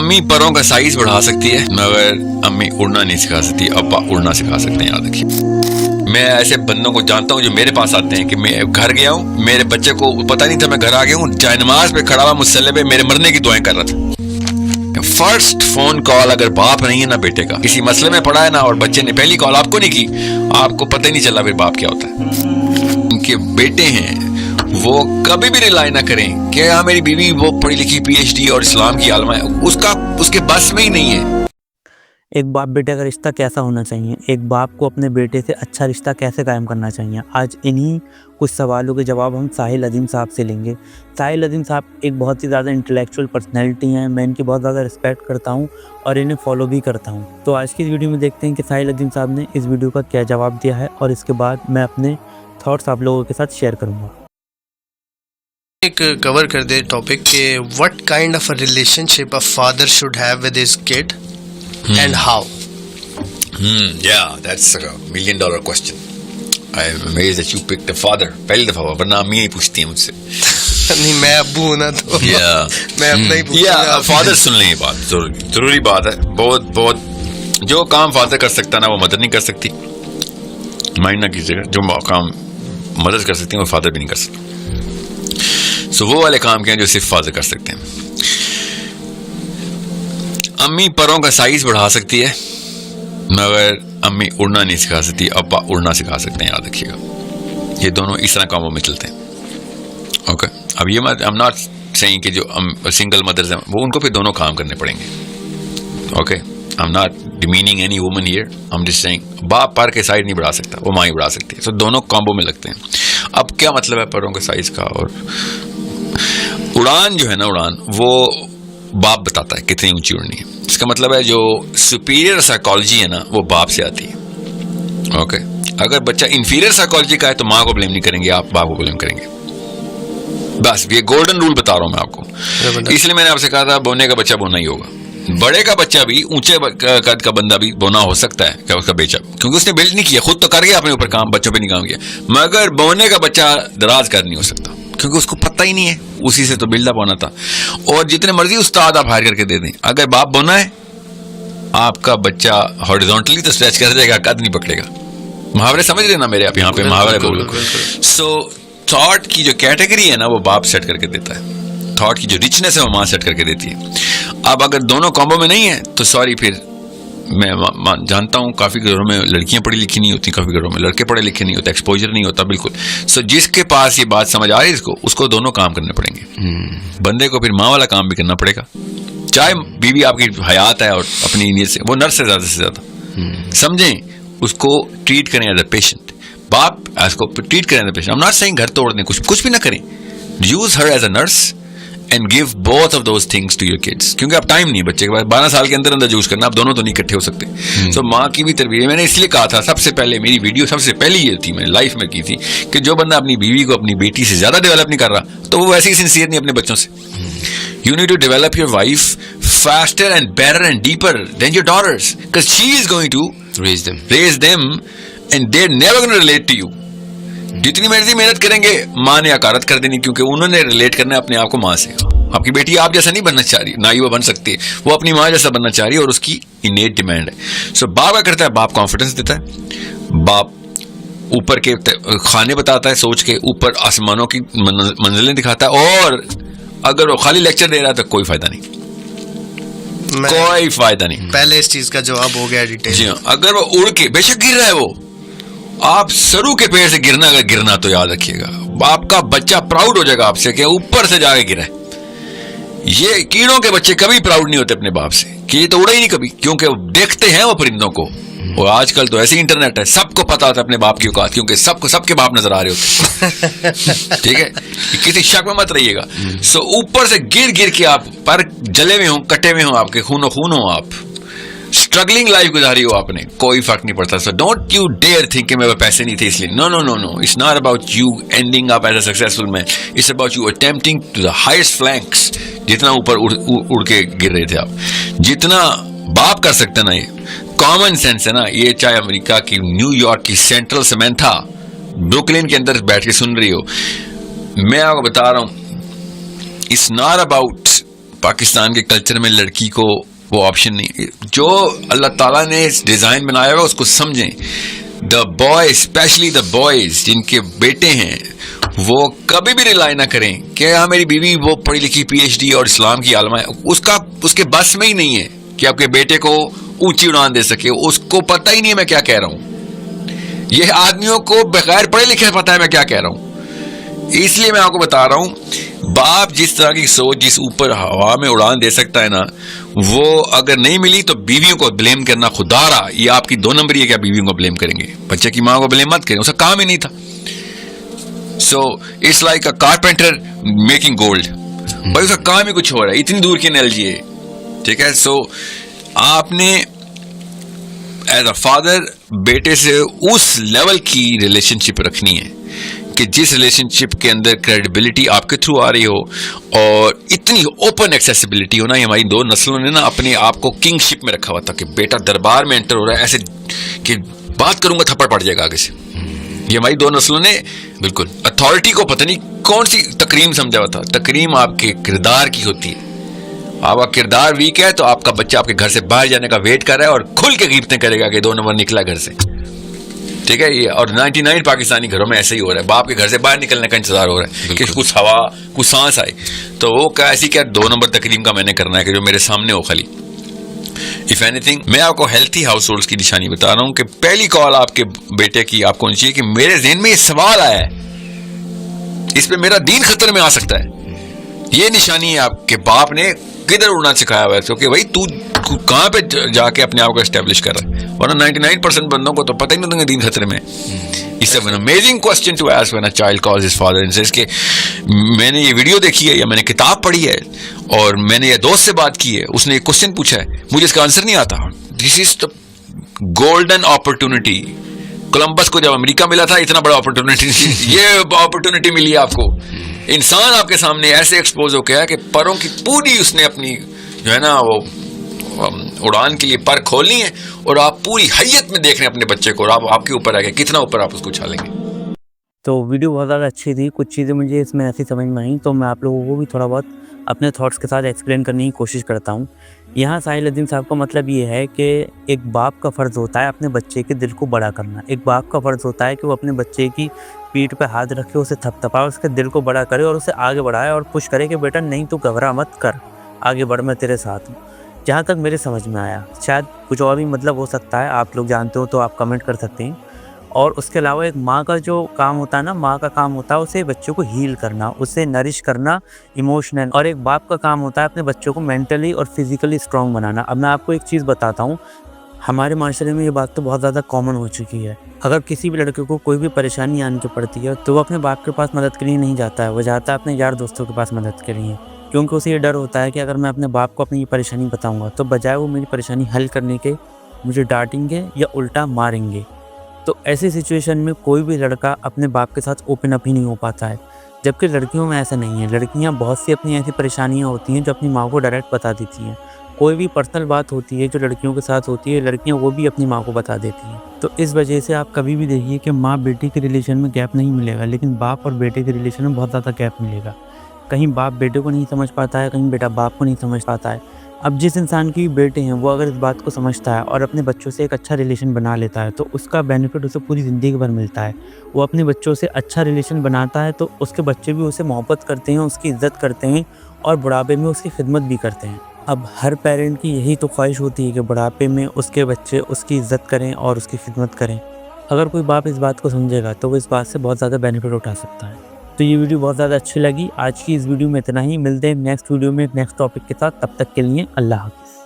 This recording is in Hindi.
अम्मी परों का साइज बढ़ा सकती है मगर अम्मी उड़ना नहीं सिखा सकती, अब्बा उड़ना सिखा सकते हैं, याद रखिए। मैं ऐसे बंदों को जानता हूँ जो मेरे पास आते हैं कि मैं घर गया हूँ, मेरे बच्चे को पता नहीं था मैं घर आ गया हूँ, जायनमाज पे खड़ा हुआ मुसल्ले पे मेरे मरने की दुआएं कर रहा था। फर्स्ट फोन कॉल अगर बाप नहीं है ना बेटे का, किसी मसले में पड़ा है ना और बच्चे ने पहली कॉल आपको नहीं की, आपको पता ही नहीं चला फिर बाप क्या होता है। उनके बेटे हैं वो कभी भी रिलाई ना करें कि हाँ मेरी बीवी वो पढ़ी लिखी PhD और इस्लाम की आलमा है, उसके बस में ही नहीं है। एक बाप बेटे का रिश्ता कैसा होना चाहिए, एक बाप को अपने बेटे से अच्छा रिश्ता कैसे कायम करना चाहिए, आज इन्हीं कुछ सवालों के जवाब हम साहिल अजीम साहब से लेंगे। साहिल अजीम साहब एक बहुत ही ज़्यादा इंटेलेक्चुअल पर्सनैलिटी हैं, मैं इनकी बहुत ज़्यादा रिस्पेक्ट करता हूँ और इन्हें फॉलो भी करता हूँ। तो आज की वीडियो में देखते हैं कि साहिल अजीम साहब ने इस वीडियो का क्या जवाब दिया है और इसके बाद मैं अपने थॉट्स आप लोगों के साथ शेयर करूँगा। एक कवर कर दे टॉपिक के what kind of a relationship a father should have with his kid and how. Yeah, that's a $1 million question. I'm amazed that you picked a father. पहली दफा वरना अम्मी ही पूछती है मुझसे। नहीं मैं अब्बू हूं ना तो मैं अपना ही पूछूंगा। फादर सुन लें, ये बात जरूरी बात है। बहुत जो काम फादर कर सकता ना वो मदर नहीं कर सकती। माइंड ना कीजिएगा, जो काम मदर कर सकती है वो फादर भी नहीं कर सकता। सो वो वाले काम क्या हैं जो सिर्फ फादर कर सकते हैं। अम्मी परों का साइज बढ़ा सकती है मगर अम्मी उड़ना नहीं सिखा सकती, अब्बा उड़ना सिखा सकते हैं, याद रखिएगा। ये दोनों इस तरह कामों में चलते हैं। ओके, अब ये आई एम नॉट सेइंग कि जो सिंगल मदर्स हैं वो उनको फिर दोनों काम करने पड़ेंगे। Okay, I am not demeaning any woman here, I am just saying बाप पर के साइज नहीं बढ़ा सकता, वो माँ ही बढ़ा सकती है। सो दोनों कॉम्बो में लगते हैं। अब क्या मतलब है परों के साइज का? और उड़ान जो है ना, उड़ान वो बाप बताता है कितनी ऊंची उड़नी है। इसका मतलब है जो सुपीरियर साइकोलॉजी है ना वो बाप से आती है। ओके, अगर बच्चा इंफीरियर साइकोलॉजी का है तो माँ को ब्लेम नहीं करेंगे, आप बाप को ब्लेम करेंगे। बस ये गोल्डन रूल बता रहा हूं मैं आपको। इसलिए मैंने आपसे कहा था बोने का बच्चा बोना ही होगा। बड़े का बच्चा भी, ऊंचे कद का बंदा भी बोना हो सकता है क्या उसका बेचा, क्योंकि उसने बिल्ड नहीं किया, खुद तो कर गया अपने ऊपर काम, बच्चों पे नहीं काम किया। मगर बोने का बच्चा दराज कर नहीं हो सकता क्योंकि उसको पता ही नहीं है, उसी से तो बिल्डअप होना था। और जितने मर्जी उस्ताद आप हायर करके दे दें, अगर बाप बोना है आपका बच्चा हॉरिजॉन्टली तो स्ट्रेच कर देगा, कद नहीं पकड़ेगा। मुहावरे समझ रहे ना मेरे, आप यहाँ पे मुहावरे बोलो। सो थॉट की जो कैटेगरी है ना वो बाप सेट करके देता है, थॉट की जो रिचनेस है वो माँ सेट करके देती है। अब अगर दोनों कॉम्बो में नहीं है तो सॉरी, फिर मैं जानता हूँ काफ़ी घरों में लड़कियां पढ़ी लिखी नहीं होती, काफ़ी घरों में लड़के पढ़े लिखे नहीं होते, एक्सपोजर नहीं होता बिल्कुल। सो जिसके पास ये बात समझ आ रही है उसको दोनों काम करने पड़ेंगे। बंदे को फिर माँ वाला काम भी करना पड़ेगा, चाहे बीवी आपकी हयात है और अपनी नीयत से, वो नर्स है ज़्यादा से ज़्यादा। समझें, उसको ट्रीट करें एज अ पेशेंट। बाप उसको ट्रीट करें as a patient. I am not saying घर तोड़ दें, कुछ भी ना करें। Use her as a nurse and give both of those things to your kids, क्योंकि अब टाइम नहीं है बच्चे के पास 12 साल के अंदर यूज करना, आप दोनों तो नहीं इकट्ठे हो सकते। तो माँ की भी तरबियत मैंने इसलिए कहा था सबसे पहले, मेरी वीडियो सबसे पहले ये थी मैंने लाइफ में की थी कि जो बंदा अपनी बीवी को अपनी बेटी से ज्यादा डेवलप नहीं कर रहा तो वो वैसे ही सिंसियर नहीं अपने बच्चों से। You need to develop your wife faster and better and deeper than your daughters, because she is going to raise them and they're never going to relate to you. जितनी मर्जी मेहनत करेंगे माँ ने हकारत कर देनी, क्योंकि उन्होंने रिलेट करना है अपने आप को माँ से। आपकी बेटी आप जैसा नहीं बनना चाह रही, ना ही वो बन सकती है, वो अपनी माँ जैसा बनना चाह रही है और उसकी इनेट डिमांड है। सो बाप क्या करता है, बाप कॉन्फिडेंस देता है, बाप ऊपर के खाने बताता है, सोच के ऊपर आसमानों की मंजिलें दिखाता है। और अगर वो खाली लेक्चर दे रहा है तो कोई फायदा नहीं, कोई फायदा नहीं। पहले इस चीज का जवाब हो गया डिटेल। जी हाँ, अगर वो उड़ के बेशक गिर रहा है, वो आप सरू के पेड़ से गिरना, अगर गिरना तो याद रखिएगा आपका बच्चा प्राउड हो जाएगा आपसे कि ऊपर से जाके गिरा है। ये कीड़ों के बच्चे कभी प्राउड नहीं होते अपने बाप से कि ये तो उड़ा ही नहीं कभी, क्योंकि वो देखते हैं वो परिंदों को। और आजकल तो ऐसे इंटरनेट है, सबको पता होता है अपने बाप की औकात, क्योंकि सबको सबके बाप नजर आ रहे होते हैं। ठीक है, किसी शक में मत रहिएगा। सो ऊपर से गिर गिर के आप पर जले में हो, कटे में हो, आपके खूनो खून हो, आप स्ट्रगलिंग लाइफ गुजारी हो आपने, कोई फर्क नहीं पड़ता। So don't you dare think कि मेरे पैसे नहीं थे इसलिए। No no no no, it's not about you ending up as a successful man, it's about you attempting to the highest flanks. जितना ऊपर उड़ के गिर रहे थे आप, जितना बाप कर सकते ना, ये कॉमन सेंस है ना। ये चाहे अमेरिका की न्यूयॉर्क की सेंट्रल समेंथा ब्रुकलिन के अंदर बैठ के सुन रही हो, मैं आपको बता रहा हूं, इट्स नॉट अबाउट पाकिस्तान के कल्चर में लड़की को वो ऑप्शन नहीं, जो अल्लाह ताला ने डिज़ाइन बनाया हुआ उसको समझें। The boy, specially the boys जिनके बेटे हैं, वो कभी भी रिलाई ना करें कि हाँ मेरी बीवी वो पढ़ी लिखी PhD और इस्लाम की आलमा है, उसके बस में ही नहीं है कि आपके बेटे को ऊंची उड़ान दे सके। उसको पता ही नहीं है मैं क्या कह रहा हूँ। यह आदमियों को बगैर पढ़े लिखे पता है मैं क्या कह रहा हूँ। इसलिए मैं आपको बता रहा हूँ, बाप जिस तरह की सोच जिस ऊपर हवा में उड़ान दे सकता है ना, वो अगर नहीं मिली तो बीवियों को ब्लेम करना खुदारा ये आपकी 2 नंबरी है कि आप बीवियों को ब्लेम करेंगे। बच्चे की माँ को ब्लेम मत करें, उसका काम ही नहीं था। So it's like a carpenter making gold, भाई उसका काम ही कुछ हो रहा है। इतनी दूर की एनालॉजी है, ठीक है। सो आपने एज अ फादर बेटे से उस लेवल की रिलेशनशिप रखनी है कि जिस रिलेशनशिप के अंदर क्रेडिबिलिटी आपके थ्रू आ रही हो और इतनी ओपन एक्सेसिबिलिटी हो ना। ये हमारी 2 नस्लों ने ना अपने आप को किंगशिप में रखा हुआ था कि बेटा दरबार में एंटर हो रहा है ऐसे कि बात करूंगा थप्पड़ पड़ जाएगा आगे से। ये हमारी 2 नस्लों ने बिल्कुल अथॉरिटी को पता नहीं कौन सी तकरीम समझा हुआ था। तकरीम आपके किरदार की होती है। आपका किरदार वीक है तो आपका बच्चा आपके घर से बाहर जाने का वेट कर रहा है और खुल के गिफ्तें करेगा कि 2 नंबर निकला घर से, ठीक है। ये और 99 पाकिस्तानी घरों में ऐसे ही हो रहा है। बाप के घर से बाहर निकलने का इंतजार हो रहा है कि कुछ हवा कुछ सांस आए, तो वो क्या ऐसी क्या 2 नंबर तकरीम का मैंने करना है कि जो मेरे सामने हो खाली। इफ एनीथिंग, मैं आपको हेल्थी हाउस होल्ड्स की निशानी बता रहा हूं कि पहली कॉल आपके बेटे की आपको होनी चाहिए कि मेरे ज़हन में ये सवाल आया है, इस पे मेरा दीन खतरे में आ सकता है। ये निशानी है आपके बाप ने किधर उड़ना सिखाया हुआ है, क्योंकि भाई तू कहां पे जाके अपने आप को एस्टेब्लिश कर रहा है। वरना 99% बंदों को तो पता ही नहीं होता दीन खतरे में। It's an amazing question to ask when a child calls his father and says कि मैंने ये वीडियो देखी है या मैंने किताब पढ़ी है और मैंने ये दोस्त से बात की है, उसने एक क्वेश्चन पूछा है, मुझे इसका आंसर नहीं आता। This is the golden opportunity. Columbus को जब अमेरिका मिला था इतना बड़ा अपॉर्चुनिटी ये अपॉर्चुनिटी मिली है आपको। इंसान आपके सामने ऐसे एक्सपोज हो गया कि परों की पूरी उसने अपनी जो है ना वो उड़ान के लिए पर खोलनी है और आप पूरी हैयत में देख रहे हैं अपने बच्चे को और आप आपके ऊपर आ गए कितना ऊपर आप उसको उछालेंगे। तो वीडियो बहुत ज़्यादा अच्छी थी, कुछ चीज़ें मुझे इसमें ऐसी समझ में आई तो मैं आप लोगों को भी थोड़ा बहुत अपने थॉट्स के साथ एक्सप्लेन करने की कोशिश करता हूँ। यहाँ साहिल अदीम साहब का मतलब ये है कि एक बाप का फ़र्ज़ होता है अपने बच्चे के दिल को बड़ा करना। एक बाप का फ़र्ज़ होता है कि वो अपने बच्चे की पीठ पे हाथ रखे, उसे थपथपाए, उसके दिल को बड़ा करे और उसे आगे बढ़ाए और पुश करे कि बेटा नहीं तू घबरा मत कर, आगे बढ़, मैं तेरे साथ हूँ। जहाँ तक मेरे समझ में आया, शायद कुछ और भी मतलब हो सकता है, आप लोग जानते हो तो आप कमेंट कर सकते हैं। और उसके अलावा एक माँ का जो काम होता है ना, माँ का काम होता है उसे बच्चों को हील करना, उसे नरिश करना इमोशनल। और एक बाप का काम होता है अपने बच्चों को मेंटली और फिजिकली स्ट्रॉन्ग बनाना। अब मैं आपको एक चीज़ बताता हूँ, हमारे माशरे में ये बात तो बहुत ज़्यादा कॉमन हो चुकी है। अगर किसी भी लड़के को कोई भी परेशानी आने की पड़ती है तो वो अपने बाप के पास मदद के लिए नहीं जाता है, वो जाता है अपने यार दोस्तों के पास मदद के लिए, क्योंकि उसे ये डर होता है कि अगर मैं अपने बाप को अपनी ये परेशानी बताऊँगा तो बजाय वो मेरी परेशानी हल करने के मुझे डांटेंगे या उल्टा मारेंगे। तो ऐसी सिचुएशन में कोई भी लड़का अपने बाप के साथ ओपन अप ही नहीं हो पाता है, जबकि लड़कियों में ऐसा नहीं है। लड़कियां बहुत सी अपनी ऐसी परेशानियां होती हैं जो अपनी माँ को डायरेक्ट बता देती हैं। कोई भी पर्सनल बात होती है जो लड़कियों के साथ होती है, लड़कियां वो भी अपनी माँ को बता देती हैं। तो इस वजह से आप कभी भी देखिए कि माँ बेटी के रिलेशन में गैप नहीं मिलेगा, लेकिन बाप और बेटे के रिलेशन में बहुत ज़्यादा गैप मिलेगा। कहीं बाप बेटे को नहीं समझ पाता है, कहीं बेटा बाप को नहीं समझ पाता है। अब जिस इंसान के बेटे हैं वो अगर इस बात को समझता है और अपने बच्चों से एक अच्छा रिलेशन बना लेता है तो उसका बेनिफिट उसे पूरी ज़िंदगी भर मिलता है। वो अपने बच्चों से अच्छा रिलेशन बनाता है तो उसके बच्चे भी उसे मोहब्बत करते हैं, उसकी इज़्ज़त करते हैं और बुढ़ापे में उसकी खिदमत भी करते हैं। अब हर पेरेंट की यही तो ख्वाहिश होती है कि बुढ़ापे में उसके बच्चे उसकी इज़्ज़त करें और उसकी खिदमत करें। अगर कोई बाप इस बात को समझेगा तो वो इस बात से बहुत ज़्यादा बेनिफिट उठा सकता है। तो ये वीडियो बहुत ज़्यादा अच्छी लगी। आज की इस वीडियो में इतना ही, मिलते हैं नेक्स्ट वीडियो में नेक्स्ट टॉपिक के साथ। तब तक के लिए अल्लाह हाफ़िज़।